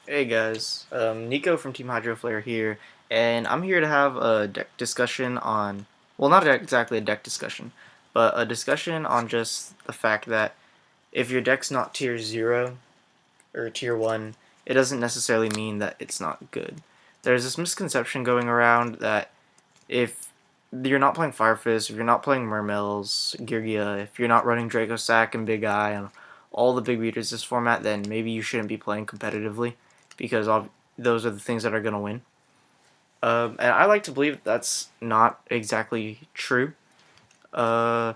Hey guys, Nico from Team Hydroflare here, and I'm here to have a deck discussion on, well, not exactly a deck discussion, but a discussion on just the fact that if your deck's not tier 0 or tier 1, it doesn't necessarily mean that it's not good. There's this misconception going around that if you're not playing Fire Fist, if you're not playing Mermels, Girgia, if you're not running Draco Sack and Big Eye and all the big beaters this format, then maybe you shouldn't be playing competitively because those are the things that are going to win. And I like to believe that's not exactly true. Uh,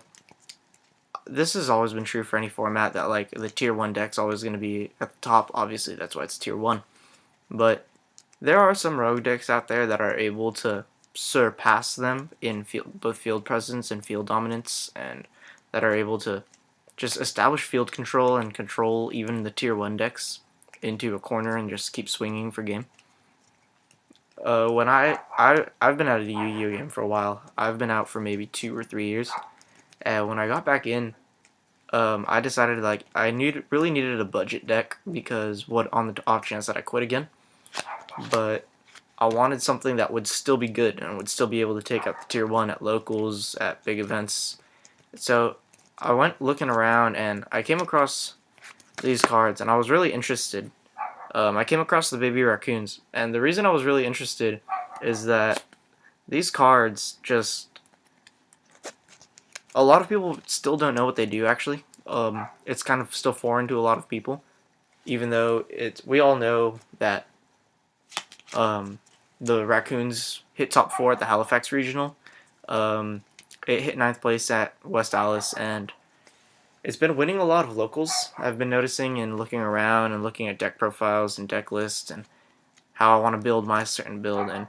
this has always been true for any format that like the tier 1 deck's always going to be at the top. Obviously, that's why it's tier 1. But there are some rogue decks out there that are able to surpass them in both field presence and field dominance, and that are able to just establish field control and control even the tier 1 decks into a corner and just keep swinging for game. When I've been out of the Yu-Gi-Oh game for a while. I've been out for maybe 2 or 3 years. And when I got back in, I decided like really needed a budget deck because what on the off chance that I quit again. But I wanted something that would still be good and would still be able to take up the tier 1 at locals, at big events. So I went looking around and I came across these cards and I was really interested. I came across the Baby Raccoons, and the reason I was really interested is that these cards just, a lot of people still don't know what they do actually. It's kind of still foreign to a lot of people, even though we all know that um, the Raccoons hit top 4 at the Halifax Regional. Um, it hit ninth place at West Allis, and it's been winning a lot of locals. I've been noticing and looking around and looking at deck profiles and deck lists and how I want to build my certain build, and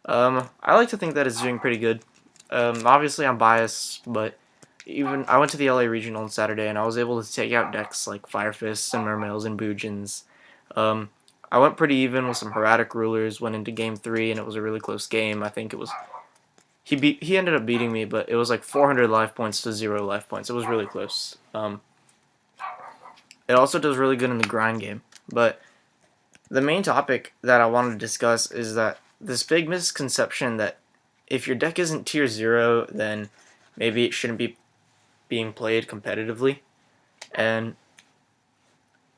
I like to think that it's doing pretty good. Obviously, I'm biased, but even I went to the LA Regional on Saturday, and I was able to take out decks like Fire Fists and Mermails and Boojins. Um, I went pretty even with some Heradic Rulers. Went into Game 3, and it was a really close game. I think it was he ended up beating me, but it was like 400 life points to 0 life points. It was really close. It also does really good in the grind game, but the main topic that I wanted to discuss is that this big misconception that if your deck isn't tier 0, then maybe it shouldn't be being played competitively. And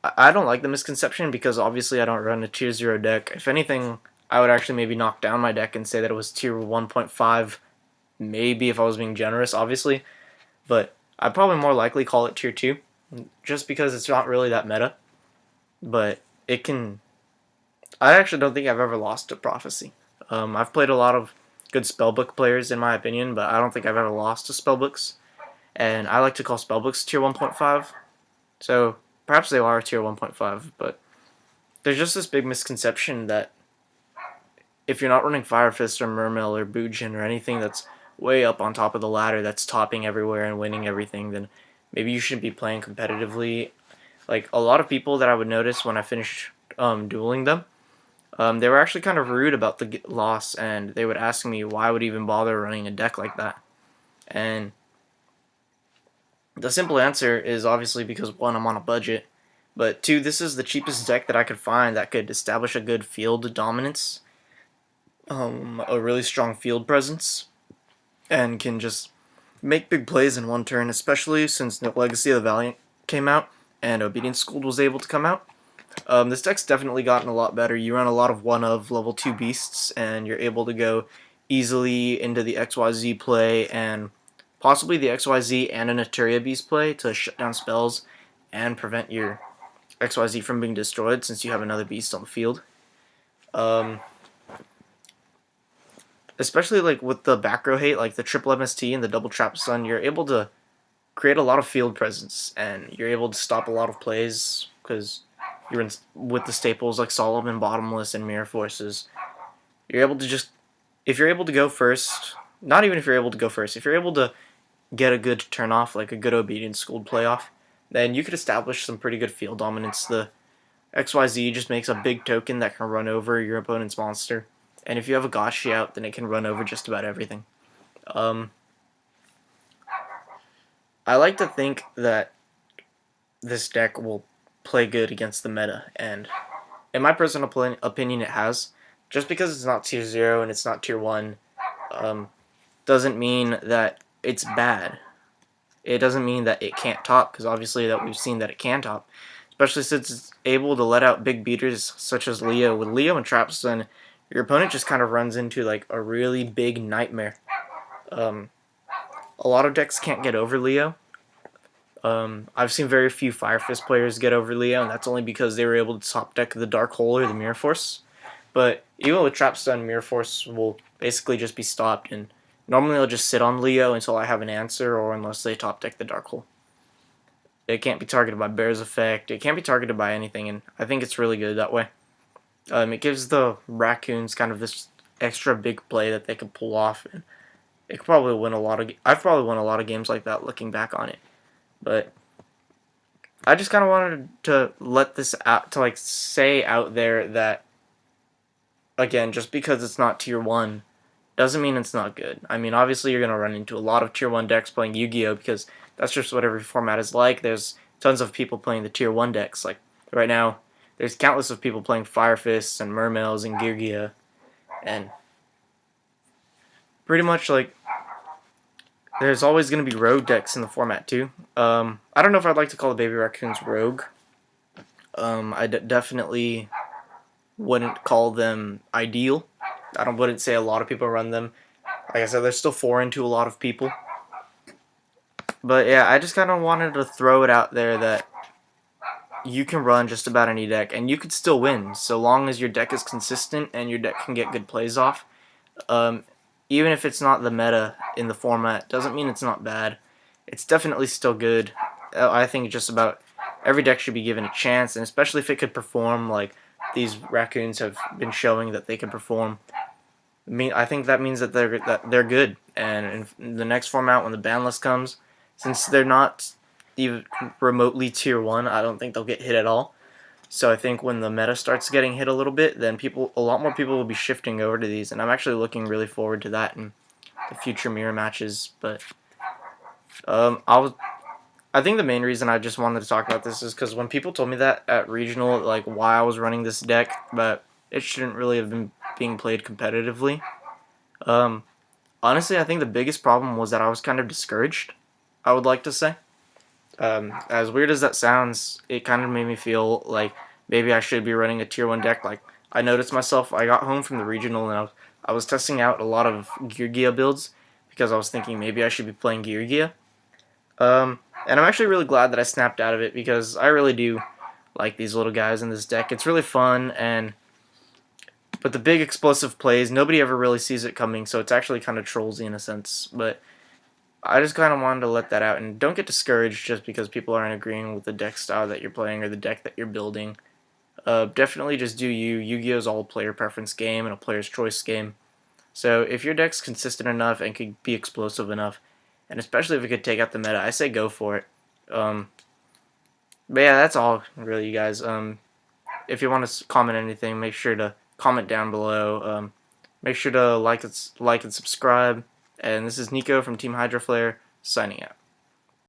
I don't like the misconception because obviously I don't run a tier 0 deck. If anything, I would actually maybe knock down my deck and say that it was tier 1.5, maybe if I was being generous, obviously. But I'd probably more likely call it tier 2, just because it's not really that meta. But it can. I actually don't think I've ever lost to Prophecy. I've played a lot of good spellbook players in my opinion, but I don't think I've ever lost to spellbooks. And I like to call spellbooks tier 1.5. So perhaps they are tier 1.5, but there's just this big misconception that if you're not running Fire Fist or Mermail or Boojin or anything that's way up on top of the ladder that's topping everywhere and winning everything, then maybe you shouldn't be playing competitively. Like a lot of people that I would notice when I finished dueling them, they were actually kind of rude about the loss, and they would ask me why I would even bother running a deck like that. And the simple answer is obviously because one, I'm on a budget, but two, this is the cheapest deck that I could find that could establish a good field dominance, a really strong field presence, and can just make big plays in one turn, especially since the Legacy of the Valiant came out and Obedience School was able to come out. This deck's definitely gotten a lot better. You run a lot of one of level 2 beasts, and you're able to go easily into the XYZ play and possibly the XYZ and an Eteria Beast play to shut down spells and prevent your XYZ from being destroyed since you have another beast on the field. Um, Especially like with the back row hate, like the triple MST and the double trap stun, you're able to create a lot of field presence and you're able to stop a lot of plays because you're in with the staples like Solomon, Bottomless, and Mirror Forces. You're able to just, if you're able to go first, not even if you're able to go first, if you're able to get a good turn off, like a good Obedience Schooled playoff, then you could establish some pretty good field dominance. The XYZ just makes a big token that can run over your opponent's monster. And if you have a Gashi out, then it can run over just about everything. Um, I like to think that this deck will play good against the meta, and In my personal opinion, it has. Just because it's not tier 0 and it's not tier 1 um, doesn't mean that it's bad. It doesn't mean that it can't top, because obviously that we've seen that it can top. Especially since it's able to let out big beaters such as Leo. With Leo and Trapstun, your opponent just kind of runs into like a really big nightmare. Um, a lot of decks can't get over Leo. I've seen very few Fire Fist players get over Leo, and that's only because they were able to top deck the Dark Hole or the Mirror Force. But even with Trapstun, Mirror Force will basically just be stopped, and normally I'll just sit on Leo until I have an answer, or unless they top deck the Dark Hole. It can't be targeted by Bear's Effect, it can't be targeted by anything, and I think it's really good that way. It gives the Raccoons kind of this extra big play that they could pull off, and it could probably win a lot of. I've probably won a lot of games like that looking back on it, but I just kind of wanted to let this out to like say out there that again, just because it's not tier 1 doesn't mean it's not good. I mean, obviously you're going to run into a lot of tier 1 decks playing Yu-Gi-Oh! Because that's just what every format is like. There's tons of people playing the tier 1 decks. Like, right now, there's countless of people playing Fire Fists and Mermails and Geargia. And pretty much, like, there's always going to be rogue decks in the format, too. I don't know if I'd like to call the Baby Raccoons rogue. I definitely wouldn't call them ideal. Wouldn't say a lot of people run them. Like I said, they're still foreign to a lot of people. But yeah, I just kind of wanted to throw it out there that you can run just about any deck, and you could still win, so long as your deck is consistent and your deck can get good plays off. Even if it's not the meta in the format, doesn't mean it's not bad. It's definitely still good. I think just about every deck should be given a chance, and especially if it could perform like these Raccoons have been showing that they can perform. I think that means that they're good. And in the next format, when the ban list comes, since they're not even remotely tier 1, I don't think they'll get hit at all. So I think when the meta starts getting hit a little bit, then a lot more people will be shifting over to these, and I'm actually looking really forward to that in the future mirror matches. But I think the main reason I just wanted to talk about this is because when people told me that at regional, like why I was running this deck, but it shouldn't really have been being played competitively. Honestly, I think the biggest problem was that I was kind of discouraged, I would like to say. As weird as that sounds, it kind of made me feel like maybe I should be running a tier 1 deck. Like, I noticed myself, I got home from the regional and I was testing out a lot of Geargia builds because I was thinking maybe I should be playing Geargia. And I'm actually really glad that I snapped out of it because I really do like these little guys in this deck. It's really fun, but the big explosive plays, nobody ever really sees it coming, so it's actually kind of trollsy in a sense. But I just kind of wanted to let that out, and don't get discouraged just because people aren't agreeing with the deck style that you're playing or the deck that you're building. Definitely just do you. Yu-Gi-Oh! Is all a player preference game and a player's choice game. So if your deck's consistent enough and could be explosive enough, and especially if it could take out the meta, I say go for it. But yeah, that's all really, you guys. If you want to comment anything, make sure to comment down below. Make sure to like and subscribe. And this is Nico from Team Hydro Flare, signing out.